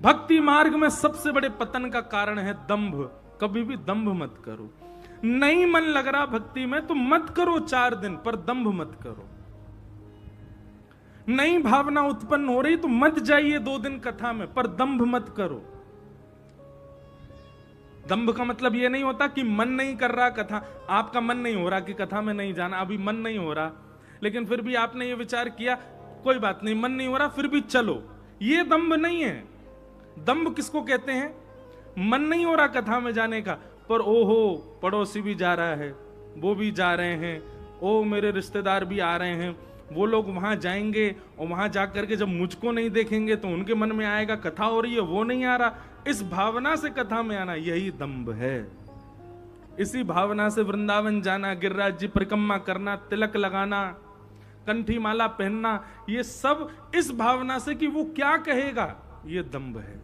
भक्ति मार्ग में सबसे बड़े पतन का कारण है दंभ। कभी भी दंभ मत करो। नहीं मन लग रहा भक्ति में तो मत करो 4 दिन, पर दंभ मत करो। नई भावना उत्पन्न हो रही तो मत जाइए 2 दिन कथा में, पर दंभ मत करो। दंभ का मतलब यह नहीं होता कि मन नहीं कर रहा कथा, आपका मन नहीं हो रहा कि कथा में नहीं जाना, अभी मन नहीं हो रहा, लेकिन फिर भी आपने ये विचार किया कोई बात नहीं, मन नहीं हो रहा फिर भी चलो, ये दंभ नहीं है। दंभ किसको कहते हैं? मन नहीं हो रहा कथा में जाने का, पर ओहो पड़ोसी भी जा रहा है, वो भी जा रहे हैं, ओ मेरे रिश्तेदार भी आ रहे हैं, वो लोग वहां जाएंगे और वहां जाकर के जब मुझको नहीं देखेंगे तो उनके मन में आएगा कथा हो रही है, वो नहीं आ रहा। इस भावना से कथा में आना यही दंभ है। इसी भावना से वृंदावन जाना, गिरिराज जी परिक्रमा करना, तिलक लगाना, कंठी माला पहनना, ये सब इस भावना से कि वो क्या कहेगा, ये दंभ है।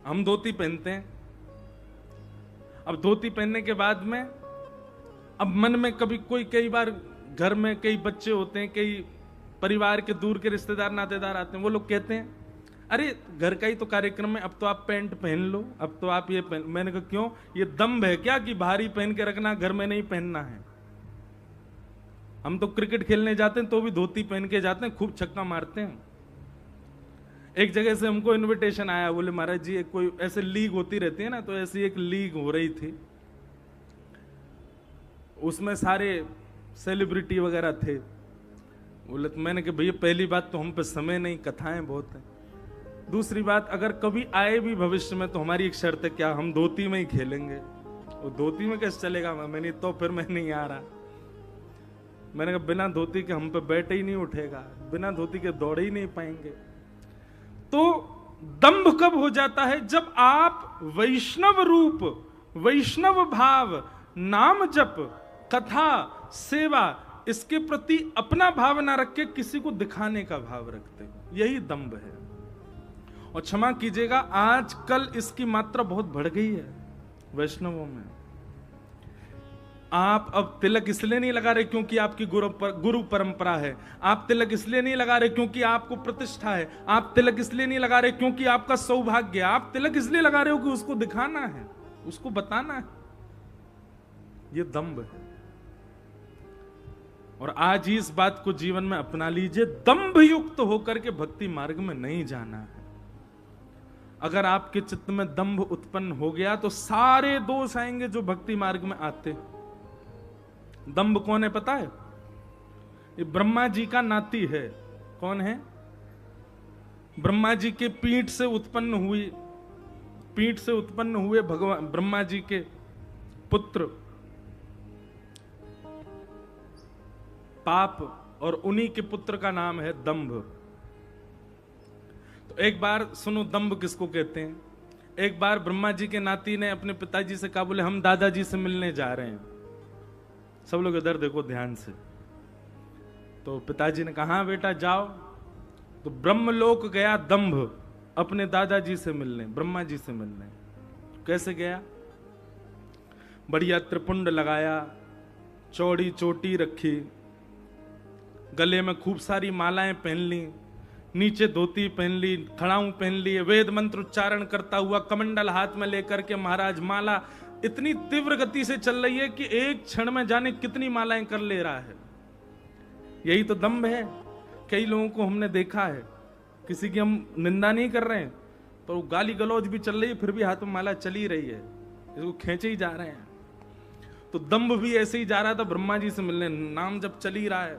हम धोती पहनते हैं, अब धोती पहनने के बाद में अब मन में कभी कोई, कई बार घर में कई बच्चे होते हैं, कई परिवार के दूर के रिश्तेदार नातेदार आते हैं, वो लोग कहते हैं अरे घर का ही तो कार्यक्रम है, अब तो आप पैंट पहन लो, अब तो आप ये पहन। मैंने कहा क्यों? ये दंभ है क्या कि भारी पहन के रखना, घर में नहीं पहनना है? हम तो क्रिकेट खेलने जाते हैं तो भी धोती पहन के जाते हैं, खूब छक्का मारते हैं। एक जगह से हमको इनविटेशन आया, बोले महाराज जी कोई ऐसे लीग होती रहती है ना, तो ऐसी एक लीग हो रही थी, उसमें सारे सेलिब्रिटी वगैरह थे। बोले तो मैंने कहा भैया पहली बात तो हम पे समय नहीं, कथाएं बहुत हैं, दूसरी बात अगर कभी आए भी भविष्य में तो हमारी एक शर्त है, क्या हम धोती में ही खेलेंगे? वो धोती में कैसे चलेगा? मैंने तो फिर मैं नहीं आ रहा। मैंने कहा बिना धोती के हम पे बैठ ही नहीं उठेगा, बिना धोती के दौड़ ही नहीं पाएंगे। तो दंभ कब हो जाता है? जब आप वैष्णव रूप, वैष्णव भाव, नाम जप, कथा, सेवा, इसके प्रति अपना भाव ना रख के किसी को दिखाने का भाव रखते, यही दंभ है। और क्षमा कीजिएगा आजकल इसकी मात्रा बहुत बढ़ गई है वैष्णवों में। आप अब तिलक इसलिए नहीं लगा रहे क्योंकि आपकी गुरु परंपरा है, आप तिलक इसलिए नहीं लगा रहे क्योंकि आपको प्रतिष्ठा है, आप तिलक इसलिए नहीं लगा रहे क्योंकि आपका सौभाग्य है, आप तिलक इसलिए लगा रहे हो कि उसको दिखाना है, उसको बताना है। ये दंभ है। और आज ही इस बात को जीवन में अपना लीजिए, दंभ युक्त होकर के भक्ति मार्ग में नहीं जाना है। अगर आपके चित्त में दंभ उत्पन्न हो गया तो सारे दोष आएंगे जो भक्ति मार्ग में आते। दंभ कौन है पता है? ये ब्रह्मा जी का नाती है। कौन है? ब्रह्मा जी के पीठ से उत्पन्न हुए भगवान ब्रह्मा जी के पुत्र पाप, और उन्हीं के पुत्र का नाम है दंभ। तो एक बार सुनो दंभ किसको कहते हैं। एक बार ब्रह्मा जी के नाती ने अपने पिताजी से कहा, बोले हम दादाजी से मिलने जा रहे हैं। सब लोग इधर देखो ध्यान से। तो पिताजी ने कहा हाँ बेटा जाओ। तो ब्रह्मलोक गया दंभ अपने दादाजी से मिलने, ब्रह्मा जी से मिलने। कैसे गया? बढ़िया त्रिपुंड लगाया, चौड़ी चोटी रखी, गले में खूब सारी मालाएं पहन ली, नीचे धोती पहन ली, खड़ाऊ पहन लिए, वेद मंत्र उच्चारण करता हुआ कमंडल हाथ में लेकर के महाराज माला इतनी तीव्र गति से चल रही है कि एक क्षण में जाने कितनी मालाएं कर ले रहा है। यही तो दंभ है। कई लोगों को हमने देखा है, किसी की हम निंदा नहीं कर रहे हैं, पर वो गाली गलौज भी चल रही है, फिर भी हाथ में माला चली रही है, इसको खींचे ही जा रहे हैं। तो दंभ भी ऐसे ही जा रहा था ब्रह्मा जी से मिलने, नाम जब चल ही रहा है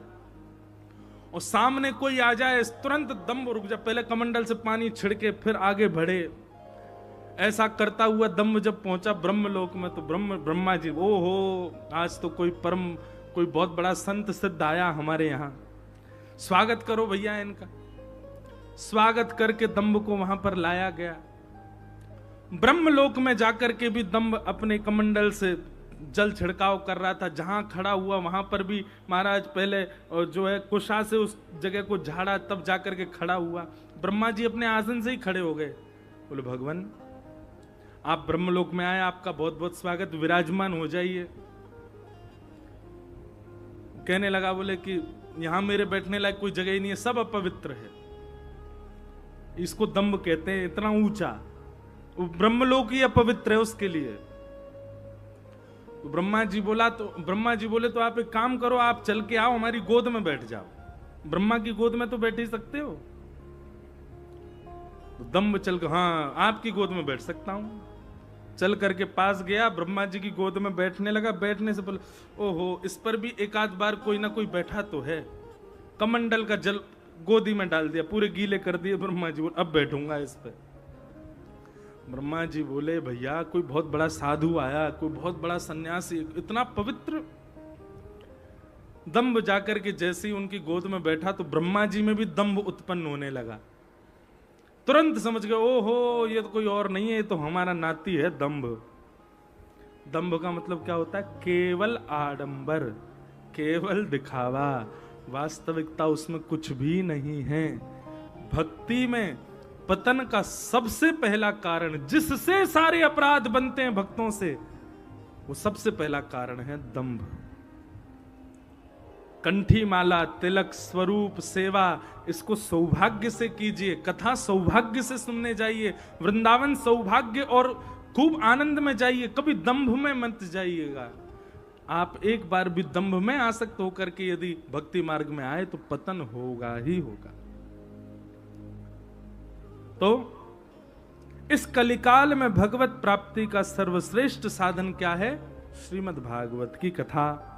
और सामने कोई आ जाए तुरंत दंभ रुक जाए, पहले कमंडल से पानी छिड़के फिर आगे बढ़े। ऐसा करता हुआ दंभ जब पहुंचा ब्रह्मलोक में तो ब्रह्मा जी, ओहो आज तो कोई बहुत बड़ा संत सिद्ध आया हमारे यहाँ, स्वागत करो भैया इनका। स्वागत करके दंभ को वहां पर लाया गया। ब्रह्मलोक में जाकर के भी दंभ अपने कमंडल से जल छिड़काव कर रहा था। जहां खड़ा हुआ वहां पर भी महाराज पहले जो है कुशा से उस जगह को झाड़ा, तब जाकर के खड़ा हुआ। ब्रह्मा जी अपने आसन से ही खड़े हो गए, बोले भगवान आप ब्रह्मलोक में आए, आपका बहुत बहुत स्वागत, विराजमान हो जाइए। कहने लगा, बोले कि यहां मेरे बैठने लायक कोई जगह ही नहीं है, सब अपवित्र है। इसको दंभ कहते हैं, इतना ऊंचा। वो ब्रह्मलोक ही अपवित्र है उसके लिए। तो ब्रह्मा जी बोले तो आप एक काम करो, आप चल के आओ, हमारी गोद में बैठ जाओ। ब्रह्मा की गोद में तो बैठ ही सकते हो। तो दंभ चल के, हाँ आपकी गोद में बैठ सकता हूं। चल करके पास गया, ब्रह्मा जी की गोद में बैठने लगा। बैठने से बोले, ओहो, इस पर भी एक आध बार कोई ना कोई बैठा तो है। कमंडल का जल गोदी में डाल दिया, पूरे गीले कर दिए। ब्रह्मा जी बोले, अब बैठूंगा इस पे। ब्रह्मा जी बोले, भैया कोई बहुत बड़ा साधु आया, कोई बहुत बड़ा सन्यासी, इतना पवित्र। दंभ जाकर के जैसे ही उनकी गोद में बैठा तो ब्रह्मा जी में भी दंभ उत्पन्न होने लगा। तुरंत समझ गए, ओहो ये तो कोई और नहीं है, ये तो हमारा नाती है दंभ। दंभ का मतलब क्या होता है? केवल आडंबर, केवल दिखावा, वास्तविकता उसमें कुछ भी नहीं है। भक्ति में पतन का सबसे पहला कारण, जिससे सारे अपराध बनते हैं भक्तों से, वो सबसे पहला कारण है दंभ। कंठी माला, तिलक, स्वरूप, सेवा, इसको सौभाग्य से कीजिए। कथा सौभाग्य से सुनने जाइए, वृंदावन सौभाग्य और खूब आनंद में जाइए, कभी दंभ में मत जाइएगा। आप एक बार भी दंभ में आसक्त होकर के यदि भक्ति मार्ग में आए तो पतन होगा ही होगा। तो इस कलिकाल में भगवत प्राप्ति का सर्वश्रेष्ठ साधन क्या है? श्रीमद् भागवत की कथा।